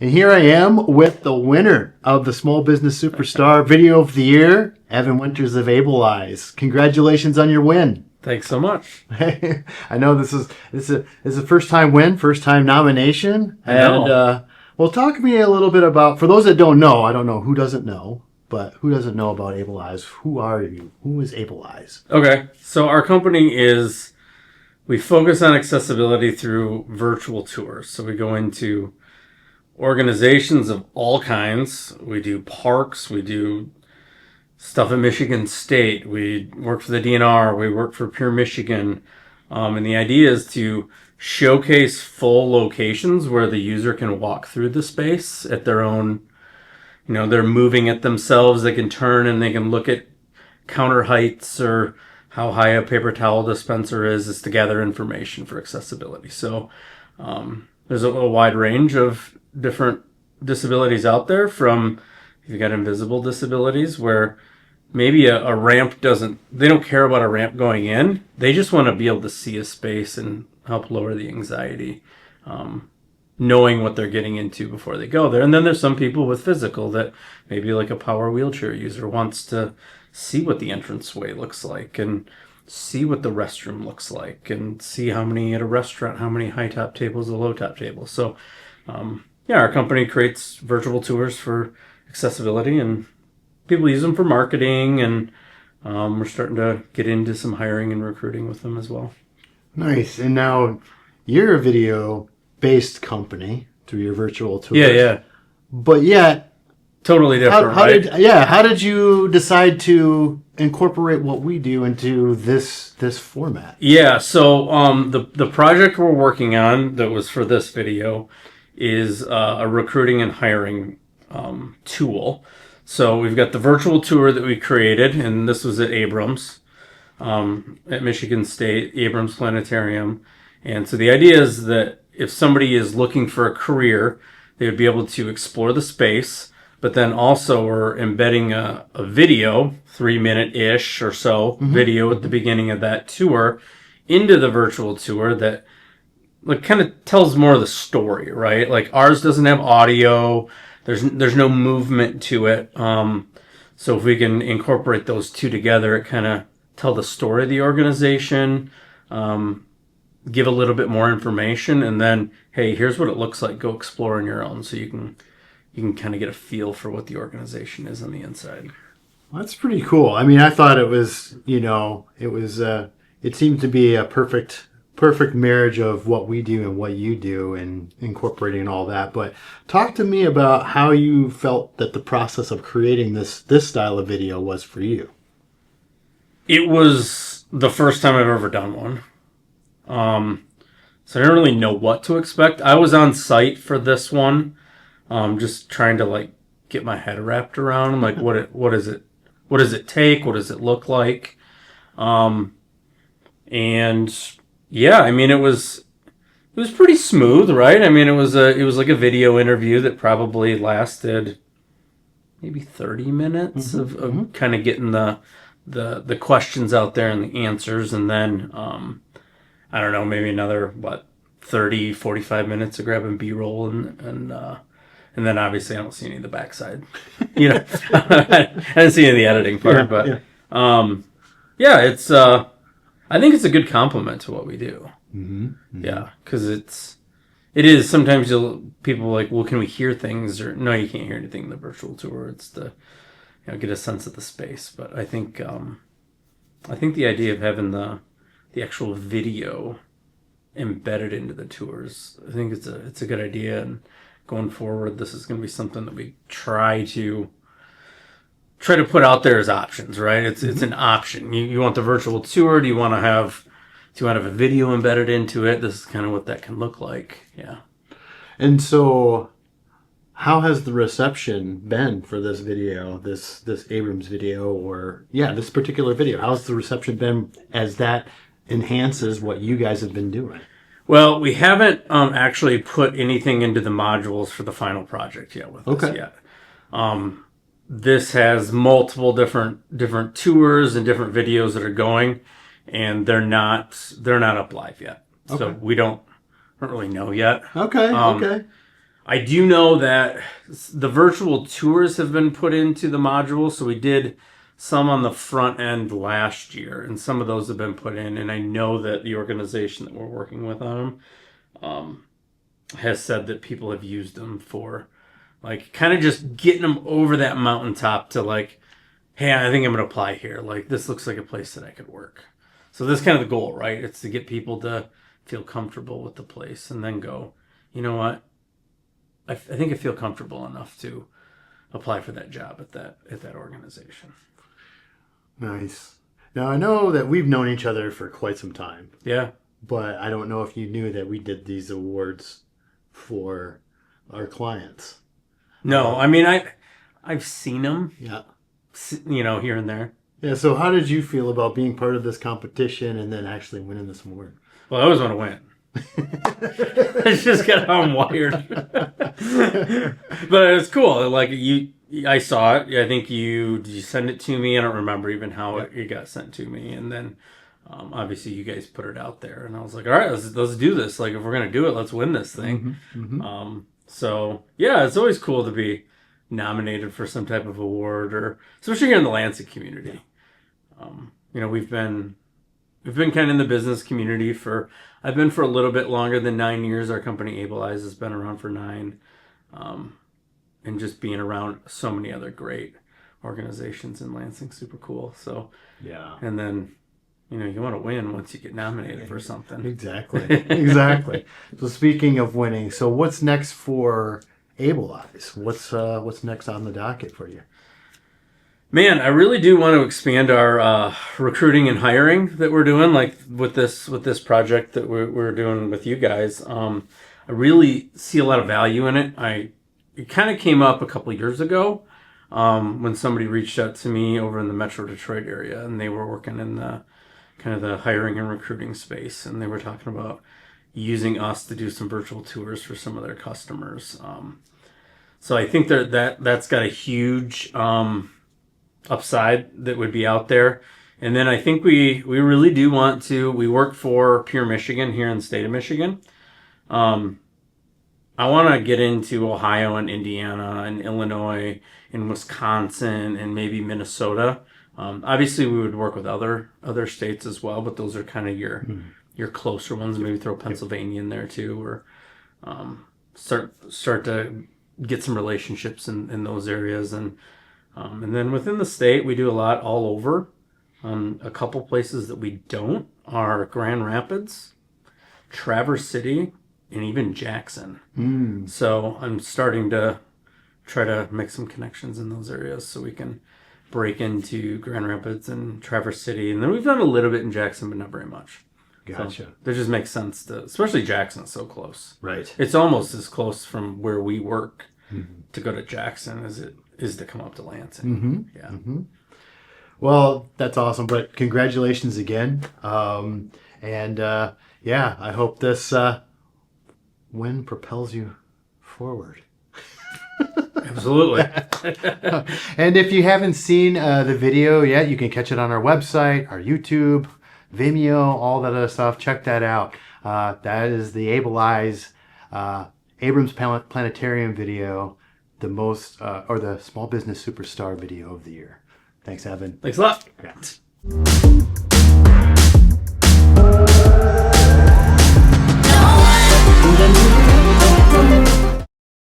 And here I am with the winner of the Small Business Superstar Video of the Year, Evan Winters of Able Eyes. Congratulations on your win. Thanks so much. I know this is a first time win, first time nomination. I know. And well, talk to me a little bit about, for those that don't know, I don't know who doesn't know, but who doesn't know about Able Eyes? Who are you? Who is Able Eyes? Okay, so our company we focus on accessibility through virtual tours. So we go into organizations of all kinds. We do parks, we do stuff at Michigan State, we work for the DNR, we work for Pure Michigan. And the idea is to showcase full locations where the user can walk through the space at their own, they're moving it themselves. They can turn and they can look at counter heights or how high a paper towel dispenser is to gather information for accessibility. So there's a wide range of different disabilities out there, from you've got invisible disabilities where maybe a ramp they don't care about a ramp going in. They just want to be able to see a space and help lower the anxiety, knowing what they're getting into before they go there. And then there's some people with physical that maybe like a power wheelchair user wants to see what the entranceway looks like and see what the restroom looks like and see how many at a restaurant, how many high top tables, or low top tables. So, our company creates virtual tours for accessibility, and people use them for marketing, and we're starting to get into some hiring and recruiting with them as well. Nice. And now you're a video-based company through your virtual tours. Yeah. But yet, totally different, right? How did you decide to incorporate what we do into this format? Yeah, so the project we're working on that was for this video is a recruiting and hiring tool. So we've got the virtual tour that we created, and this was at Abrams, at Michigan State, Abrams Planetarium. And so the idea is that if somebody is looking for a career, they would be able to explore the space, but then also we're embedding a video, 3-minute-ish or so video at the beginning of that tour into the virtual tour that kind of tells more of the story, right? Like ours doesn't have audio. There's no movement to it. So if we can incorporate those two together, it kind of tell the story of the organization, give a little bit more information, and then, hey, here's what it looks like. Go explore on your own, so you can kind of get a feel for what the organization is on the inside. Well, that's pretty cool. I mean, I thought it was, it seemed to be a perfect marriage of what we do and what you do, and incorporating all that. But talk to me about how you felt that the process of creating this style of video was for you. It was the first time I've ever done one. So I didn't really know what to expect. I was on site for this one, just trying to get my head wrapped around what does it take? What does it look like? And yeah, I mean, it was pretty smooth, right? I mean, it was like a video interview that probably lasted maybe 30 minutes of kind of getting the questions out there and the answers. And then, I don't know, maybe another, 30, 45 minutes of grabbing B-roll and then obviously I don't see any of the backside, I didn't see any of the editing part, it's, I think it's a good compliment to what we do. Yeah, because it is sometimes people are like, well, can we hear things? Or no, you can't hear anything in the virtual tour. It's to get a sense of the space. But I think the idea of having the actual video embedded into the tours, I think it's a good idea. And going forward, this is going to be something that we try to put out there as options, right? It's an option. You want the virtual tour? Do you want to have a video embedded into it? This is kind of what that can look like. Yeah. And so, how has the reception been for this video, this Abrams video, or this particular video? How's the reception been as that enhances what you guys have been doing? Well, we haven't actually put anything into the modules for the final project yet with this yet. This has multiple different tours and different videos that are going, and they're not up live yet. Okay. So we don't really know yet. Okay. I do know that the virtual tours have been put into the module, so we did some on the front end last year, and some of those have been put in, and I know that the organization that we're working with on them has said that people have used them for like kind of just getting them over that mountaintop to like, hey, I think I'm going to apply here. Like, this looks like a place that I could work. So that's kind of the goal, right? It's to get people to feel comfortable with the place and then go, you know what? I think I feel comfortable enough to apply for that job at that organization. Nice. Now, I know that we've known each other for quite some time. Yeah. But I don't know if you knew that we did these awards for our clients. No, I mean, I've seen them, Yeah. Here and there. Yeah, so how did you feel about being part of this competition and then actually winning this award? Well, I always want to win. It's just kind of how I'm wired. But it's cool. Like, I saw it. I think did you send it to me? I don't remember even how it got sent to me. And then obviously you guys put it out there. And I was like, all right, let's do this. Like, if we're going to do it, let's win this thing. Mm-hmm. Mm-hmm. So, yeah, it's always cool to be nominated for some type of award, or especially here in the Lansing community. We've been kind of in the business community I've been for a little bit longer than 9 years. Our company Abilize has been around for 9. And just being around so many other great organizations in Lansing, super cool. So, yeah. And then, you want to win once you get nominated for something. Exactly. So speaking of winning, so what's next for Abilize? What's next on the docket for you? Man, I really do want to expand our recruiting and hiring that we're doing, like with this project that we're doing with you guys. I really see a lot of value in it. It kind of came up a couple of years ago when somebody reached out to me over in the Metro Detroit area, and they were working in the kind of the hiring and recruiting space, and they were talking about using us to do some virtual tours for some of their customers. So I think that's got a huge upside that would be out there. And then I think we really do want to. We work for Pure Michigan here in the state of Michigan. I want to get into Ohio and Indiana and Illinois and Wisconsin and maybe Minnesota. Obviously, we would work with other states as well, but those are kind of your closer ones. Maybe throw Pennsylvania in there too, or start to get some relationships in those areas. And then within the state, we do a lot all over. A couple places that we don't are Grand Rapids, Traverse City, and even Jackson. So I'm starting to try to make some connections in those areas so we can break into Grand Rapids and Traverse City. And then we've done a little bit in Jackson, but not very much. Gotcha. So that just makes sense especially Jackson's so close. Right. It's almost as close from where we work to go to Jackson as it is to come up to Lansing. Mm-hmm. Yeah. Mm-hmm. Well, that's awesome. But congratulations again. I hope this win propels you forward. Absolutely. And if you haven't seen the video yet, you can catch it on our website, our YouTube, Vimeo, all that other stuff. Check that out. That is the Abilize Abrams Planetarium video, the most or the Small Business Superstar video of the year. Thanks, Evan. Thanks a lot. Yeah.